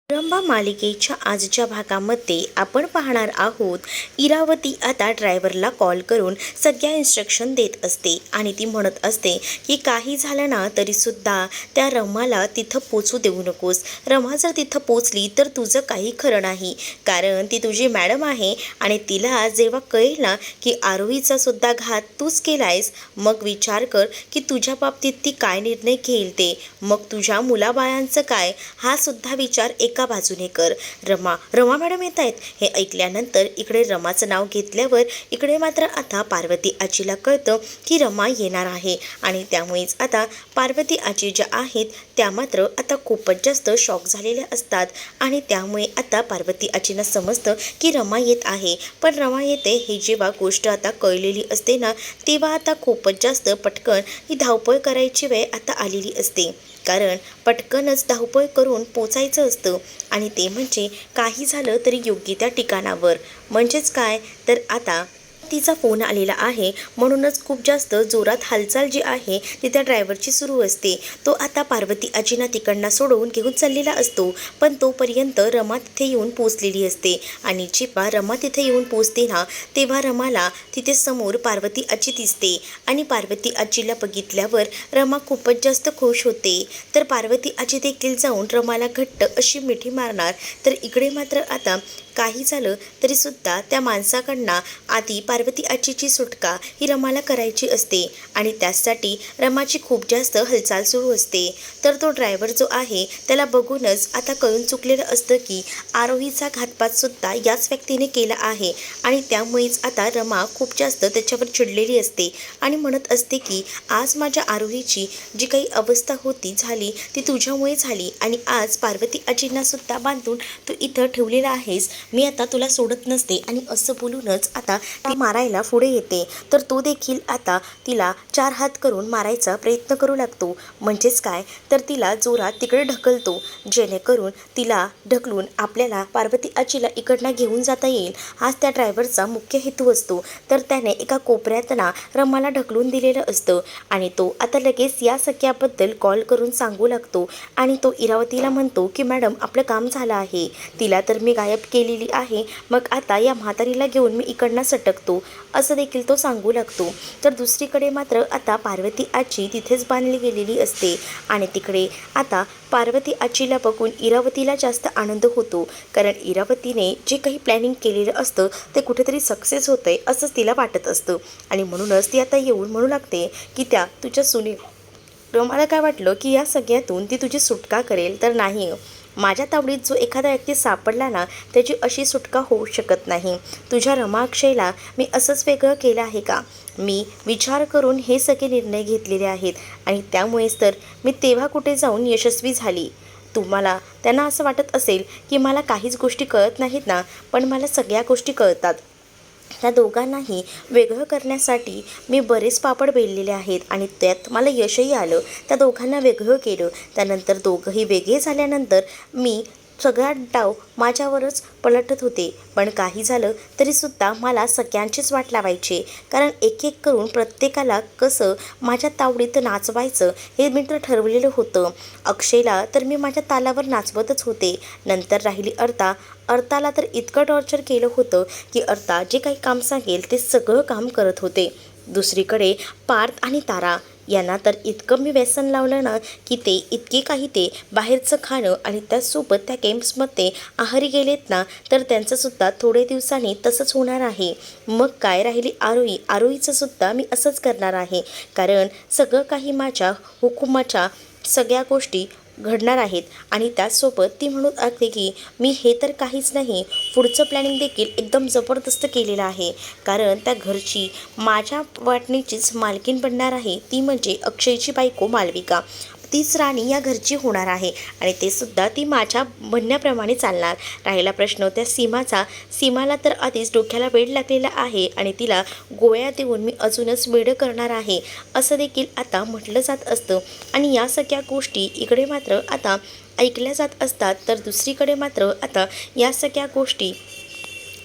रंबा मालिकेच्या आजच्या भागामध्ये आपण पाहणार आहोत. इरावती आता ड्रायव्हरला कॉल करून सगळ्या इन्स्ट्रक्शन देत असते आणि ती म्हणत असते की काही झालं ना तरीसुद्धा त्या रमाला तिथं पोचू देऊ नकोस. रमा जर तिथं पोचली तर तुझं काही खरं नाही, कारण ती तुझी मॅडम आहे आणि तिला जेव्हा कळेल ना की आरोहीचा सुद्धा घात तूच केला आहेस, मग विचार कर की तुझ्या बाबतीत ती काय निर्णय घेईल ते. मग तुझ्या मुलाबाळांचं काय, हा सुद्धा विचार एका बाजूने कर. रमा रमा मॅडम येत आहेत. हे ऐकल्यानंतर इकडे रमाचं नाव घेतल्यावर इकडे मात्र आता पार्वती आजीला कळतं की रमा येणार आहे आणि त्यामुळेच आता पार्वती आजी ज्या आहेत त्या मात्र आता खूपच जास्त शॉक झालेल्या असतात आणि त्यामुळे आता पार्वती आजींना समजतं की रमा येत आहे. पण रमा येते हे जेव्हा गोष्ट आता कळलेली असते ना, तेव्हा आता खूपच जास्त पटकन ही धावपळ करायची वेळ आता आलेली असते, कारण पटकनच धावपळ करून पोचायचं असतं आणि ते म्हणजे काही झालं तरी योग्य त्या ठिकाणावर. म्हणजेच काय तर आता तिचा फोन आलेला आहे म्हणूनच खूप जास्त जोरात हालचाल जी आहे ती त्या ड्रायव्हरची सुरू असते. तो आता पार्वती आजींना तिकडनं सोडवून घेऊन चाललेला असतो, पण तोपर्यंत रमा तिथे येऊन पोचलेली असते आणि जेव्हा रमा तिथे येऊन पोचते ना, तेव्हा रमाला तिथे समोर पार्वती आजी दिसते आणि पार्वती आजीला बघितल्यावर रमा खूपच जास्त खुश होते. तर पार्वती आजी देखील जाऊन रमाला घट्ट अशी मिठी मारणार. तर इकडे मात्र आता काही झालं तरीसुद्धा त्या माणसाकडनं आधी पार्वती आजीची सुटका ही रमाला करायची असते आणि त्यासाठी रमाची खूप जास्त हालचाल सुरू असते. तर तो ड्रायव्हर जो आहे त्याला बघूनच आता कळून चुकलेलं असतं की आरोहीचा घातपातसुद्धा याच व्यक्तीने केला आहे आणि त्यामुळेच आता रमा खूप जास्त त्याच्यावर चिडलेली असते आणि म्हणत असते की आज माझ्या आरोहीची जी काही अवस्था होती झाली ती तुझ्यामुळे झाली आणि आज पार्वती आजींनासुद्धा बांधून तू इथं ठेवलेला आहेस, मी आता तुला सोडत नसते. आणि असं बोलूनच आता ती मारायला पुढे येते. तर तो देखील आता तिला 4 हात करून मारायचा प्रयत्न करू लागतो. म्हणजेच काय तर तिला जोरात तिकडे ढकलतो, जेणेकरून तिला ढकलून आपल्याला पार्वती आजीला इकडनं घेऊन जाता येईल, हाच त्या ड्रायव्हरचा मुख्य हेतू असतो. तर त्याने एका कोपऱ्यात ना रमाला ढकलून दिलेलं असतं आणि तो आता लगेच या सख्याबद्दल कॉल करून सांगू लागतो आणि तो इरावतीला म्हणतो की मॅडम आपलं काम झालं आहे, तिला तर मी गायब केलेली आहे, मग आता या म्हातारीला घेऊन मी इकडनं सटकतो, असं देखील तो सांगू लागतो. तर दुसरीकडे मात्र आता पार्वती आजी तिथेच बांधली गेलेली असते आणि तिकडे आता पार्वती आजीला बघून इरावतीला जास्त आनंद होतो, कारण इरावतीने जे काही प्लॅनिंग केलेलं असतं ते कुठेतरी सक्सेस होतंय असंच तिला वाटत असतं आणि म्हणूनच ती आता येऊन म्हणू लागते की त्या तुझ्या सुने मला काय वाटलं की या सगळ्यातून ती तुझी सुटका करेल, तर नाही, माझ्या तावडीत जो एखादा व्यक्ती सापडला ना त्याची अशी सुटका होऊ शकत नाही. तुझ्या रमा अक्षयला मी असंच वेगळं केलं आहे का? मी विचार करून हे सगळे निर्णय घेतलेले आहेत आणि त्यामुळेच तर मी तेव्हा कुठे जाऊन यशस्वी झाली. तुम्हाला त्यांना असं वाटत असेल की मला काहीच गोष्टी कळत नाहीत ना, पण मला सगळ्या गोष्टी कळतात. त्या दोघांनाही वेगळं करण्यासाठी मी बरेच पापड बेललेले आहेत आणि त्यात मला यशही आलं. त्या दोघांना वेगळं केलं, त्यानंतर दोघंही वेगळे झाल्यानंतर मी सगळा डाव माझ्यावरच पलटत होते, पण काही झालं तरीसुद्धा मला सगळ्यांचीच वाट लावायचे, कारण एक एक करून प्रत्येकाला कसं माझ्या तावडीत नाचवायचं हे मी तर ठरवलेलं होतं. अक्षयला तर मी माझ्या तालावर नाचवतच होते. नंतर राहिली अर्ताला तर इतकं टॉर्चर केलं होतं की अर्ता जे काही काम सांगेल ते सगळं काम करत होते. दुसरीकडे पार्थ आणि तारा यांना तर इतकं मी व्यसन लावलं ना की ते इतके काही ते बाहेरचं खाणं आणि त्याचसोबत त्या गेम्समध्ये आहारी गेलेत ना, तर त्यांचंसुद्धा थोडे दिवसांनी तसंच होणार आहे. मग काय राहिली आरोहीचंसुद्धा मी असंच करणार आहे, कारण सगळं काही माझ्या हुकुमाच्या सगळ्या गोष्टी घडणार आहेत आणि त्याचसोबत ती म्हणून लागते की मी हे तर काहीच नाही, पुढचं प्लॅनिंग देखील एकदम जबरदस्त केलेलं आहे, कारण त्या घरची माझ्या वाटणीचीच मालकीण बनणार आहे, ती म्हणजे अक्षयची बायको मालविका. तीच राणी या घरची होणार आहे आणि ते सुद्धा ती माझ्या म्हणण्याप्रमाणे चालणार. राहिला प्रश्न त्या सीमाचा, सीमाला तर आधीच डोक्याला वेड लागलेला आहे आणि तिला गोळ्या देऊन मी अजूनच वेडं करणार आहे असं देखील आता म्हटलं जात असतं आणि या सगळ्या गोष्टी इकडे मात्र आता ऐकल्या जात असतात. तर दुसरीकडे मात्र आता या सगळ्या गोष्टी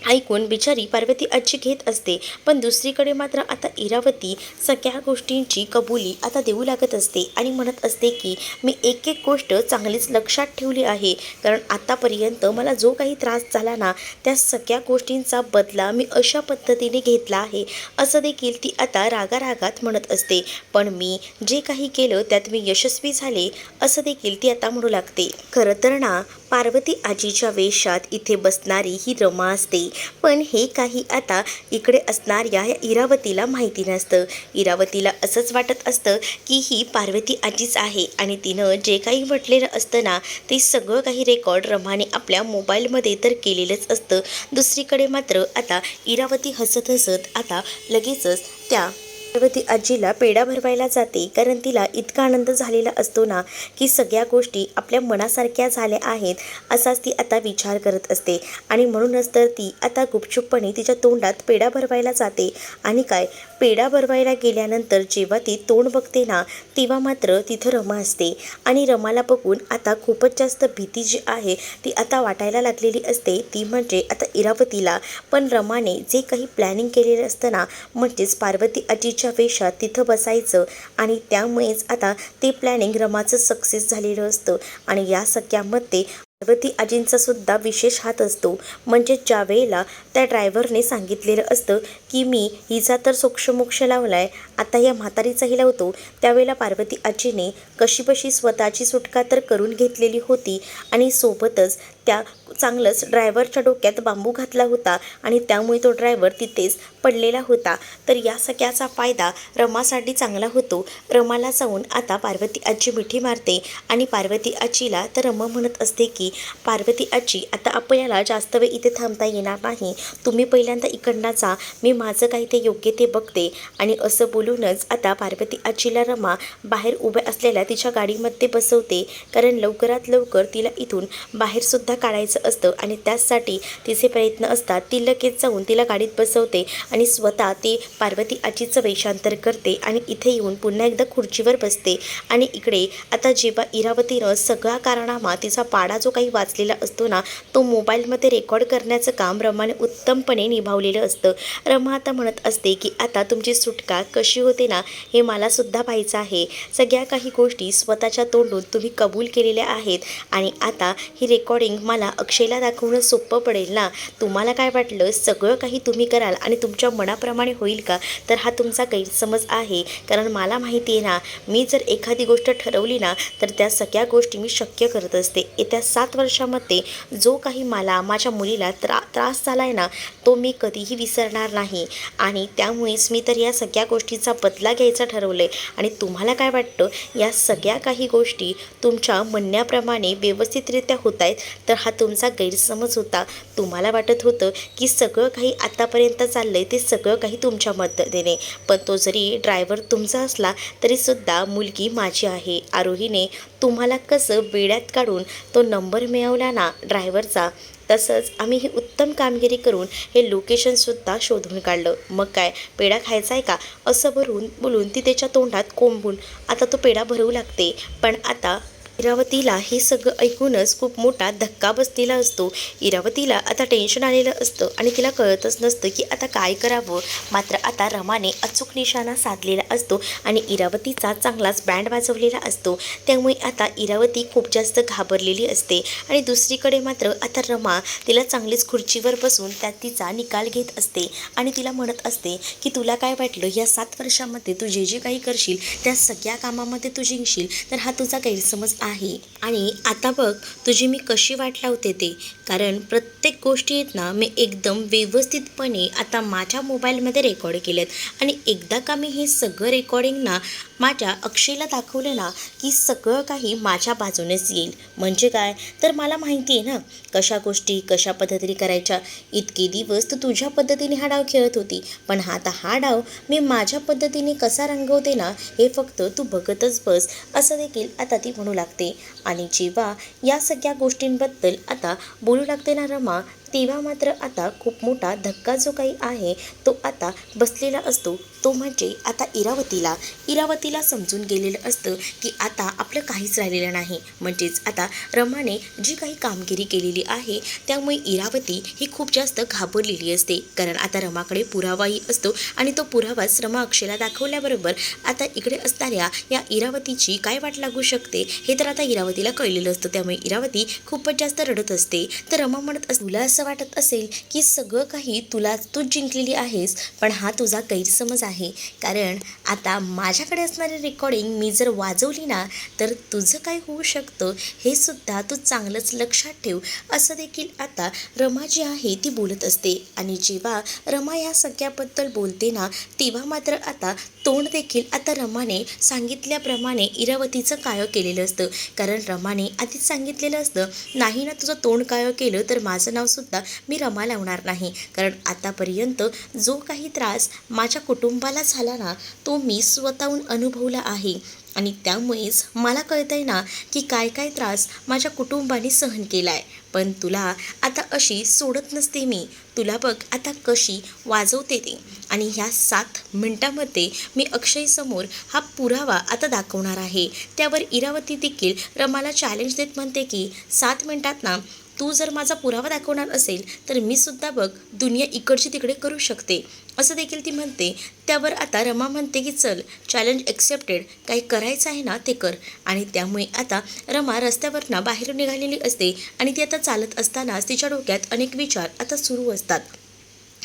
ऐकून बिचारी पार्वती आजी घेत असते. पण दुसरीकडे मात्र आता इरावती सगळ्या गोष्टींची कबुली आता देऊ लागत असते आणि म्हणत असते की मी एक एक गोष्ट चांगलीच लक्षात ठेवली आहे, कारण आतापर्यंत मला जो काही त्रास झाला ना त्या सगळ्या गोष्टींचा बदला मी अशा पद्धतीने घेतला आहे, असं देखील ती आता रागारागात म्हणत असते. पण मी जे काही केलं त्यात मी यशस्वी झाले, असं देखील ती आता म्हणू लागते. खरं तर ना पार्वती आजीच्या वेशात इथे बसणारी ही रमा असते, पण हे काही आता इकडे असणाऱ्या या इरावतीला माहिती नसतं. इरावतीला असंच वाटत असतं की ही पार्वती आजीच आहे आणि तिनं जे काही म्हटलेलं असतं ना ते सगळं काही रेकॉर्ड रमाने आपल्या मोबाईलमध्ये तर केलेलंच असतं. दुसरीकडे मात्र आता इरावती हसत हसत आता लगेचच त्या पार्वती आजीला पेढा भरवायला जाते, कारण तिला इतका आनंद झालेला असतो ना की सगळ्या गोष्टी आपल्या मनासारख्या झाल्या आहेत असाच ती आता विचार करत असते. आणि म्हणूनच तर ती आता गुपचूपपणे तिच्या तोंडात पेढा भरवायला जाते. आणि काय, पेढा भरवायला गेल्यानंतर जेव्हा ती तोंड बघते ना तेव्हा मात्र तिथं रमा असते. आणि रमाला बघून आता खूपच जास्त भीती जी आहे ती आता वाटायला लागलेली असते, ती म्हणजे आता इरावतीला. पण रमाने जे काही प्लॅनिंग केलेलं असतं ना, म्हणजेच पार्वती आजीच्या वेशात तिथं बसायचं, आणि त्यामुळेच आता ते प्लॅनिंग रमाचं सक्सेस झालेलं असतं. आणि या सगळ्यामध्ये पार्वती आजींचा सुद्धा विशेष हात असतो. म्हणजे ज्या वेळेला त्या ड्रायव्हरने सांगितलेलं असतं की मी हिचा तर सोक्षमोक्ष लावलाय, आता या म्हातारीचाही लावतो, त्यावेळेला पार्वती आजीने कशीबशी स्वतःची सुटका तर करून घेतलेली होती आणि सोबतच त्या चांगलंच ड्रायव्हरच्या डोक्यात बांबू घातला होता आणि त्यामुळे तो ड्रायव्हर तिथेच पडलेला होता. तर या सगळ्याचा फायदा रमासाठी चांगला होतो. रमाला जाऊन आता पार्वती आजी मिठी मारते आणि पार्वती आजीला तर रमा म्हणत असते की पार्वती आजी आता आपल्याला जास्त वेळ इथे थांबता येणार नाही, तुम्ही पहिल्यांदा इकडनं जा, मी माझं काही ते योग्य ते बघते. आणि असं बोलूनच आता पार्वती आजीला रमा बाहेर उभ्या असलेल्या तिच्या गाडीमध्ये बसवते, कारण लवकरात लवकर तिला इथून बाहेरसुद्धा काढायचं असतं आणि त्याचसाठी तिचे प्रयत्न असतात. ती लगेच जाऊन तिला गाडीत बसवते आणि स्वतः ती पार्वती आजीचं वेषांतर करते आणि इथे येऊन पुन्हा एकदा खुर्चीवर बसते. आणि इकडे आता जेव्हा इरावतीनं सगळा कारनामा तिचा पाडा जो काही वाचलेला असतो ना तो मोबाईलमध्ये रेकॉर्ड करण्याचं काम रमाने उत्तमपणे निभावलेलं असतं. रमा आता म्हणत असते की आता तुमची सुटका कशी होते ना हे मलासुद्धा पाहायचं आहे. सगळ्या काही गोष्टी स्वतःच्या तोंडून तुम्ही कबूल केलेल्या आहेत आणि आता ही रेकॉर्डिंग मला अक्षयला दाखवणं सोपं पडेल ना. तुम्हाला काय वाटलं सगळं काही तुम्ही कराल आणि तुमच्या मनाप्रमाणे होईल का? तर हा तुमचा गैरसमज आहे, कारण मला माहिती आहे ना मी जर एखादी गोष्ट ठरवली ना तर त्या सगळ्या गोष्टी मी शक्य करत असते. येत्या 7 वर्षामध्ये जो काही मला माझ्या मुलीला त्रास झाला आहे ना तो मी कधीही विसरणार नाही आणि त्यामुळेच मी तर या सगळ्या गोष्टीचा बदला घ्यायचा ठरवलं आहे. आणि तुम्हाला काय वाटतं या सगळ्या काही गोष्टी तुमच्या म्हणण्याप्रमाणे व्यवस्थितरित्या होत आहेत? तर हा तुमचा गैरसमज होता. तुम्हाला वाटत होतं की सगळं काही आतापर्यंत चाललं आहे ते सगळं काही तुमच्या मदतीने, पण तो जरी ड्रायव्हर तुमचा असला तरीसुद्धा मुलगी माझी आहे. आरोहीने तुम्हाला कसं वेड्यात काढून तो नंबर मिळवला ना ड्रायव्हरचा, तसंच आम्ही ही उत्तम कामगिरी करून हे लोकेशनसुद्धा शोधून काढलं. मग काय पेढा खायचा आहे का, असं बोलून ती त्याच्या तोंडात कोंबून आता तो पेढा भरवू लागते. पण आता इरावतीला हे सगळं ऐकूनच खूप मोठा धक्का बसलेला असतो. इरावतीला आता टेन्शन आलेलं असतं आणि तिला कळतच नसतं की आता काय करावं. मात्र आता रमाने अचूक निशाणा साधलेला असतो आणि इरावतीचा चांगलाच बँड वाजवलेला असतो. त्यामुळे आता इरावती खूप जास्त घाबरलेली असते. आणि दुसरीकडे मात्र आता रमा तिला चांगलीच खुर्चीवर बसून त्यात तिचा निकाल घेत असते आणि तिला म्हणत असते की तुला काय वाटलं या 7 वर्षामध्ये तू जे काही करशील त्या सगळ्या कामामध्ये तू जिंकशील, तर हा तुझा गैरसमज आहे. आणि आता बघ तुझी मी कशी वाट लावते ते, कारण प्रत्येक गोष्टी आहेत ना मी एकदम व्यवस्थितपणे आता माझ्या मोबाईलमध्ये रेकॉर्ड केलेत आणि एकदा का मी हे सगळं रेकॉर्डिंग ना माझ्या अक्षयला दाखवलं ना की सगळं काही माझ्या बाजूनेच येईल. म्हणजे काय, तर मला माहिती आहे ना कशा गोष्टी कशा पद्धतीने करायच्या. इतके दिवस तू तुझ्या पद्धतीने हा डाव खेळत होती, पण आता हा डाव मी माझ्या पद्धतीने कसा रंगवते ना हे फक्त तू बघतच बस, असं देखील आता ती म्हणू लागते. आणि जेव्हा या सगळ्या गोष्टींबद्दल आता बोलू लागते ना रमा, तेव्हा मात्र आता खूप मोठा धक्का जो काही आहे तो आता बसलेला असतो. तो म्हणजे आता इरावतीला समजून गेलेलं असतं की आता आपलं काहीच राहिलेलं नाही. म्हणजेच आता रमाने जी काही कामगिरी केलेली आहे त्यामुळे इरावती ही खूप जास्त घाबरलेली असते. कारण आता रमाकडे पुरावाही असतो आणि तो पुरावाच रमा अक्षयला दाखवल्याबरोबर आता इकडे असणाऱ्या या इरावतीची काय वाट लागू शकते हे तर आता इरावतीला कळलेलं असतं. त्यामुळे इरावती खूपच जास्त रडत असते. तर रमा म्हणत तुला असं वाटत असेल की सगळं काही तूच जिंकलेली आहेस, पण हा तुझा गैरसमज आहे. कारण आता माझ्याकडे असणारी रेकॉर्डिंग मी जर वाजवली ना तर तुझं काय होऊ शकतं हे सुद्धा तू चांगलंच लक्षात ठेव, असं देखील आता रमा जी आहे ती बोलत असते. आणि जेव्हा रमा या सगळ्याबद्दल बोलते ना तेव्हा मात्र आता तोंड देखील आता रमाने सांगितल्याप्रमाणे इरावतीचं काळं केलेलं असतं. कारण रमाने आधीच सांगितलेलं असतं, नाही ना तुझं तोंड काळं केलं तर माझं नावसुद्धा मी रमा लावणार नाही. कारण आतापर्यंत जो काही त्रास माझ्या कुटुंबाला झाला ना तो मी स्वतःहून अनुभवला आहे. आणि त्यामुळेच मला कळतंय ना की काय काय त्रास माझ्या कुटुंबाने सहन केला आहे. पण तुला आता अशी सोडत नसते मी. तुला बघ आता कशी वाजवते ते. आणि ह्या 7 मिनिटामध्ये मी अक्षयसमोर हा पुरावा आता दाखवणार आहे. त्यावर इरावती देखील रमाला चॅलेंज देत म्हणते की 7 मिनिटात ना तू जर माझा पुरावा दाखवणार असेल तर मी सुद्धा बघ दुनिया इकडची तिकडे करू शकते, असं देखील ती म्हणते. त्यावर आता रमा म्हणते की चल चॅलेंज एक्सेप्टेड, काही करायचं आहे ना ते कर. आणि त्यामुळे आता रमा रस्त्यावरनं बाहेर निघालेली असते आणि ती आता चालत असतानाच तिच्या डोक्यात अनेक विचार आता सुरू असतात.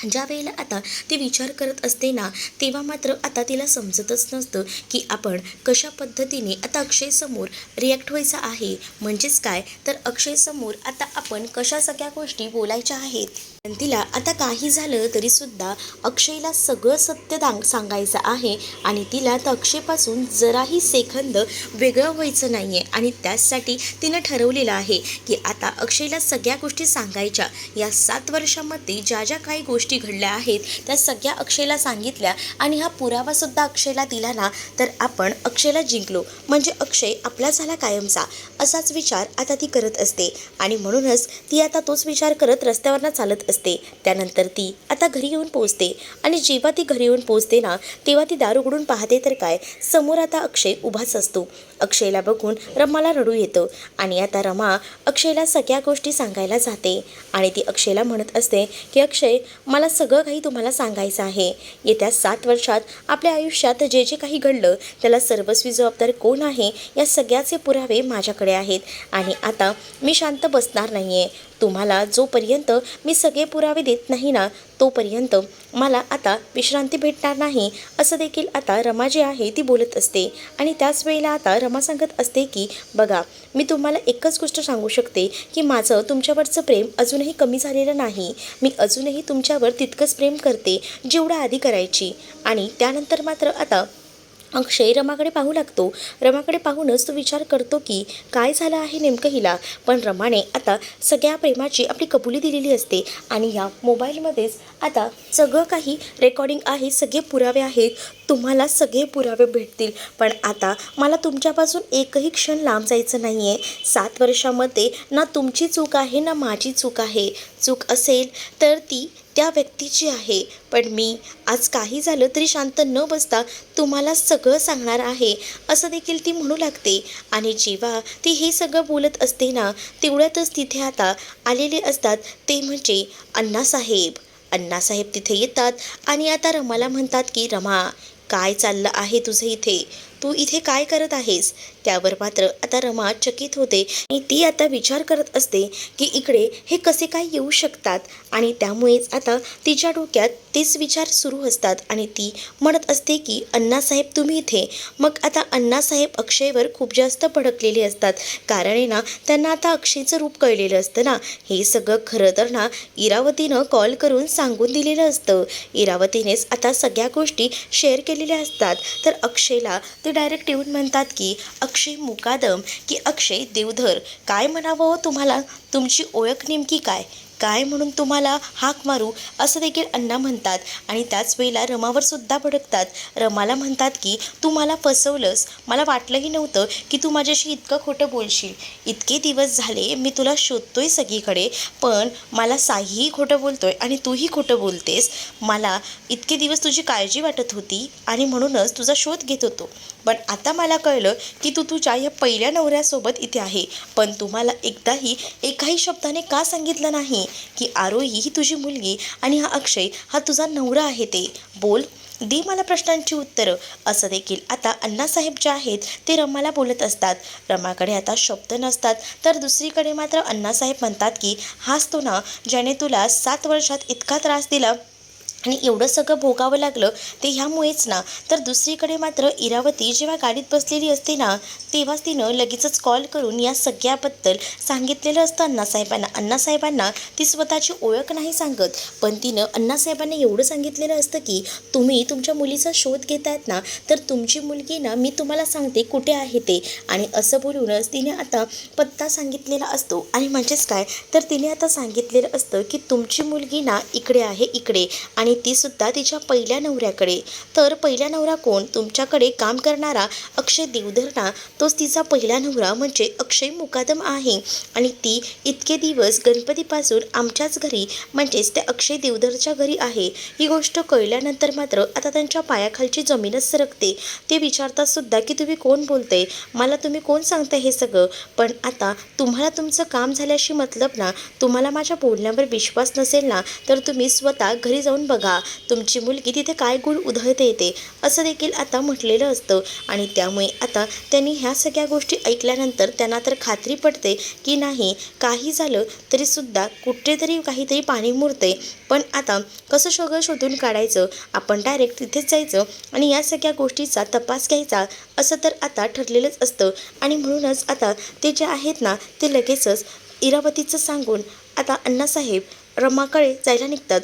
ज्या वेळेला आता ती विचार करत असते ना तेव्हा मात्र आता तिला समजतच नसतं की आपण कशा पद्धतीने आता अक्षयसमोर रिॲक्ट व्हायचं आहे. म्हणजेच काय तर अक्षयसमोर आता आपण कशा सगळ्या गोष्टी बोलायच्या आहेत. पण तिला आता काही झालं तरीसुद्धा अक्षयला सगळं सत्य सांगायचं आहे. आणि तिला तर अक्षयपासून जराही सेकंद वेगळं व्हायचं नाही आहे. आणि त्याचसाठी तिनं ठरवलेलं आहे की आता अक्षयला सगळ्या गोष्टी सांगायच्या. या 7 वर्षामध्ये ज्या ज्या काही गोष्टी घडल्या आहेत त्या सगळ्या अक्षयला सांगितल्या आणि हा पुरावासुद्धा अक्षयला दिला ना तर आपण अक्षयला जिंकलो, म्हणजे अक्षय आपला झाला कायमचा, असाच विचार आता ती करत असते. आणि म्हणूनच ती आता तोच विचार करत रस्त्यावरनं चालत असते. त्यानंतर ती आता घरी येऊन पोहोचते. आणि जेव्हा ती घरी येऊन पोहोचते ना तेव्हा ती दार उघडून पाहते तर काय, समोर आता अक्षय उभाच असतो. अक्षयला बघून रमाला रडू येतं. आणि आता रमा अक्षयला सगळ्या गोष्टी सांगायला जाते. आणि ती अक्षयला म्हणत असते की अक्षय, मला सगळं काही तुम्हाला सांगायचं आहे. येत्या 7 वर्षात आपल्या आयुष्यात जे जे काही घडलं त्याला सर्वस्वी जबाबदार कोण आहे या सगळ्याचे पुरावे माझ्याकडे आहेत. आणि आता मी शांत बसणार नाही आहे. तुम्हाला जोपर्यंत मी सगळे पुरावे देत नाही ना तोपर्यंत मला आता विश्रांती भेटणार नाही, असं देखील आता रमा जी आहे ती बोलत असते. आणि त्याच वेळेला आता रमा सांगत असते की बघा, मी तुम्हाला एकच गोष्ट सांगू शकते की माझं तुमच्यावरचं प्रेम अजूनही कमी झालेलं नाही. मी अजूनही तुमच्यावर तितकंच प्रेम करते जेवढं आधी करायची. आणि त्यानंतर मात्र आता अक्षय रमाकडे पाहू लागतो. रमाकडे पाहूनच तो विचार करतो की काय झालं आहे नेमकं हिला. पण रमाने आता सगळ्या प्रेमाची आपली कबुली दिलेली असते. आणि ह्या मोबाईलमध्येच आता सगळं काही रेकॉर्डिंग आहे, सगळे पुरावे आहेत, तुम्हाला सगळे पुरावे भेटतील. पण आता मला तुमच्यापासून एकही क्षण लांब जायचं नाही आहे. 7 वर्षामध्ये ना तुमची चूक आहे ना माझी चूक आहे. चूक असेल तर ती त्या व्यक्तीची आहे. पण मी आज काही झालं तरी शांत न बसता तुम्हाला सगळं सांगणार आहे, असं देखील ती म्हणू लागते. आणि जेव्हा ती हे सगळं बोलत असते ना तेवढ्यातच तिथे आता आलेले असतात ते म्हणजे अण्णासाहेब. अण्णासाहेब तिथे येतात आणि आता रमाला म्हणतात की रमा, काय चाललं आहे तुझं इथे, तू इथे काय करत आहेस. त्यावर मात्र आता रमा चकित होते आणि ती आता विचार करत असते की इकडे हे कसे काय येऊ शकतात. आणि त्यामुळेच आता तिच्या डोक्यात तेच विचार सुरू असतात. आणि ती म्हणत असते की अण्णासाहेब तुम्ही इथे. मग आता अण्णासाहेब अक्षयवर खूप जास्त भडकलेले असतात. कारण आहे ना त्यांना आता अक्षयचं रूप कळलेलं असतं ना. हे सगळं खरं तर ना इरावतीनं कॉल करून सांगून दिलेलं असतं. इरावतीनेच आता सगळ्या गोष्टी शेअर केलेल्या असतात. तर अक्षयला ते डायरेक्ट येऊन म्हणतात की अक्षय मुकादम की अक्षय देवधर, काय म्हणावं तुम्हाला, तुमची ओळख नेमकी काय. काय म्हणून तुम्हाला हाक मारू असं देखील अण्णा म्हणतात आणि त्याच वेळेला रमावर सुद्धा भडकतात। रमाला म्हणतात की तू मला फसवलंस, मला वाटलंही नव्हतं की तू माझ्याशी इतकं खोटं बोलशील। इतके दिवस झाले मी तुला शोधतोय सगळीकडे, पण मला साईही खोटं बोलतोय आणि तूही खोटं बोलतेस। मला इतके दिवस तुझी काळजी वाटत होती आणि म्हणूनच तुझा शोध घेत होतो, पण आता मला कळलं की तू तुझ्या या पहिल्या नवऱ्यासोबत इथे आहे। पण तुम्हाला एकदाही एकाही शब्दाने का सांगितलं नाही की आरोही ही तुझी मुलगी आणि हा अक्षय हा तुझा नवरा आहे? ते बोल, दे मला प्रश्नांची उत्तरं असं देखील आता अण्णासाहेब जे आहेत ते रमाला बोलत असतात। रमाकडे आता शब्द नसतात, तर दुसरीकडे मात्र अण्णासाहेब म्हणतात की हाच तो ना ज्याने तुला 7 वर्षात इतका त्रास दिला आणि एवढं सगळं भोगावं लागलं ते ह्यामुळेच ना। तर दुसरीकडे मात्र इरावती जेव्हा गाडीत बसलेली असते ना, तेव्हाच तिनं लगेचच कॉल करून या सगळ्याबद्दल सांगितलेलं असतं अण्णासाहेबांना। अण्णासाहेबांना ती स्वतःची ओळख नाही सांगत, पण तिनं अण्णासाहेबांना एवढं सांगितलेलं असतं की तुम्ही तुमच्या मुलीचा शोध घेतायत ना, तर तुमची मुलगी ना मी तुम्हाला सांगते कुठे आहे ते। आणि असं बोलूनच तिने आता पत्ता सांगितलेला असतो आणि म्हणजेच काय, तर तिने आता सांगितलेलं असतं की तुमची मुलगी ना इकडे आहे, इकडे, आणि ती सुद्धा तिच्या पहिल्या नवऱ्याकडे। तर पहिला नवरा कोण? तुमच्याकडे काम करणारा अक्षय देवधर ना, तोच तिचा पहिला नवरा म्हणजे अक्षय मुकादम आहे। आणि ती इतके दिवस गणपतीपासून आमच्याच घरी म्हणजेच त्या अक्षय देवधरच्या घरी आहे। ही गोष्ट कळल्यानंतर मात्र आता त्यांच्या पायाखालची जमीनच सरकते। ते विचारतात सुद्धा की तुम्ही कोण बोलते, मला तुम्ही कोण सांगताय हे सगळं? पण आता तुम्हाला तुमचं काम झाल्याशी मतलब ना, तुम्हाला माझ्या बोलण्यावर विश्वास नसेल ना, तर तुम्ही स्वतः घरी जाऊन बघा तुमची मुलगी तिथे काय गुण उधळते येते असं देखील आता म्हटलेलं असतं। आणि त्यामुळे आता त्यांनी ह्या सगळ्या गोष्टी ऐकल्यानंतर त्यांना तर खात्री पडते की नाही, काही झालं तरी सुद्धा कुठेतरी काहीतरी पाणी मुरते। पण आता कसं सगळं शोधून काढायचं, आपण डायरेक्ट तिथेच जायचं आणि या सगळ्या गोष्टीचा तपास घ्यायचा असं तर आता ठरलेलंच असतं। आणि म्हणूनच आता ते जे आहेत ना, ते लगेचच इरावतीचं सांगून आता अण्णासाहेब रमाकडे जायला निघतात।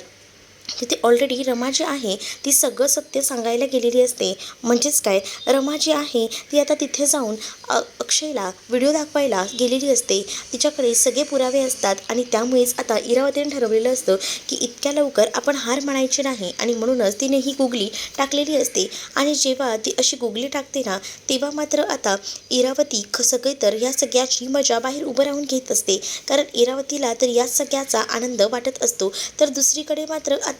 तिथे ऑलरेडी रमा जी आहे ती सगळं सत्य सांगायला गेलेली असते। म्हणजेच काय, रमा जी आहे ती आता तिथे जाऊन अक्षयला व्हिडिओ दाखवायला गेलेली असते। तिच्याकडे सगळे पुरावे असतात आणि त्यामुळेच आता इरावतीने ठरवलेलं असतं की इतक्या लवकर आपण हार मानायची नाही आणि म्हणूनच तिने ही गुगली टाकलेली असते। आणि जेव्हा ती अशी गुगली टाकते ना, तेव्हा मात्र आता इरावती सगळे तर या सगळ्याची मजा बाहेर उभं राहून घेत असते, कारण इरावतीला तर या सगळ्याचा आनंद वाटत असतो। तर दुसरीकडे मात्र आता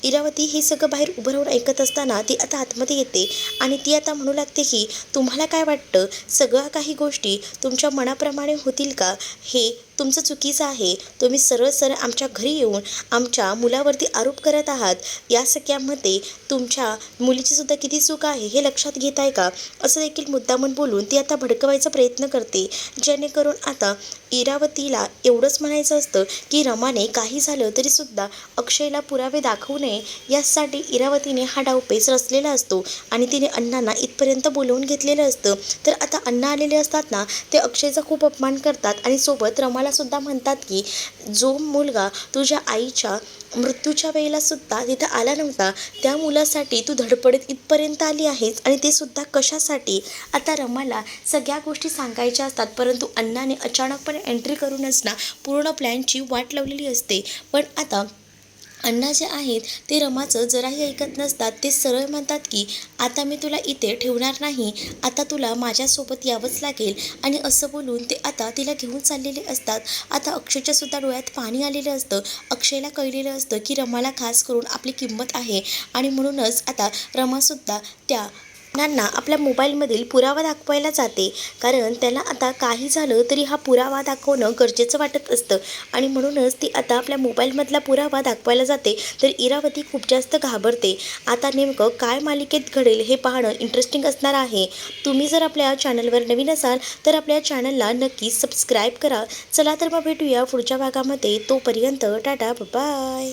इरावती हे सगळं बाहेर उभं राहून ऐकत असताना ती आता आतमध्ये येते आणि ती आता म्हणू लागते की तुम्हाला काय वाटतं, सगळ्या काही गोष्टी तुमच्या मनाप्रमाणे होतील का? हे तुमचं चुकीचं आहे। तुम्ही सरळ सरळ आमच्या घरी येऊन आमच्या मुलावरती आरोप करत आहात। या सगळ्यामध्ये तुमच्या मुलीची सुद्धा किती चूक आहे हे लक्षात घेत आहे का? असं देखील मुद्दामून बोलून ती आता भडकवायचा प्रयत्न करते, जेणेकरून आता इरावतीला एवढंच म्हणायचं असतं की रमाने काही झालं तरी सुद्धा अक्षयला पुरावे दाखवू नये, यासाठी इरावतीने हा डावपेच रचलेला असतो आणि तिने अण्णांना इथपर्यंत बोलवून घेतलेलं असतं। तर आता अण्णा आलेले असतात ना, ते अक्षयचा खूप अपमान करतात आणि सोबत रमाला सुद्धा म्हणतात की जो मुलगा तुझ्या आईच्या मृत्यूच्या वेळेला सुद्धा तिथं आला नव्हता, त्या मुलासाठी तू धडपडत इथपर्यंत आली आहेस आणि ते सुद्धा कशासाठी? आता रमाला सगळ्या गोष्टी सांगायच्या असतात, परंतु अण्णाने अचानकपणे एंट्री करूनच ना पूर्ण प्लॅनची वाट लावलेली असते। पण आता अण्णा जे आहेत ते रमाचं जराही ऐकत नसतात। ते सरळ म्हणतात की आता मी तुला इथे ठेवणार नाही, आता तुला माझ्यासोबत यावंच लागेल। आणि असं बोलून ते आता तिला घेऊन चाललेले असतात। आता अक्षयच्या सुद्धा डोळ्यात पाणी आलेलं असतं। अक्षयला कळलेलं असतं की रमाला खास करून आपली किंमत आहे आणि म्हणूनच आता रमासुद्धा त्या अण्णांना आपल्या मोबाईलमधील पुरावा दाखवायला जाते, कारण त्याला आता काही झालं तरी हा पुरावा दाखवणं गरजेचं वाटत असतं। आणि म्हणूनच ती आता आपल्या मोबाईलमधला पुरावा दाखवायला जाते, तर इरावती खूप जास्त घाबरते। आता नेमकं काय मालिकेत घडेल हे पाहणं इंटरेस्टिंग असणार आहे। तुम्ही जर आपल्या चॅनलवर नवीन असाल तर आपल्या चॅनलला नक्की सबस्क्राईब करा। चला तर मग भेटूया पुढच्या भागामध्ये, तोपर्यंत टाटा बाय।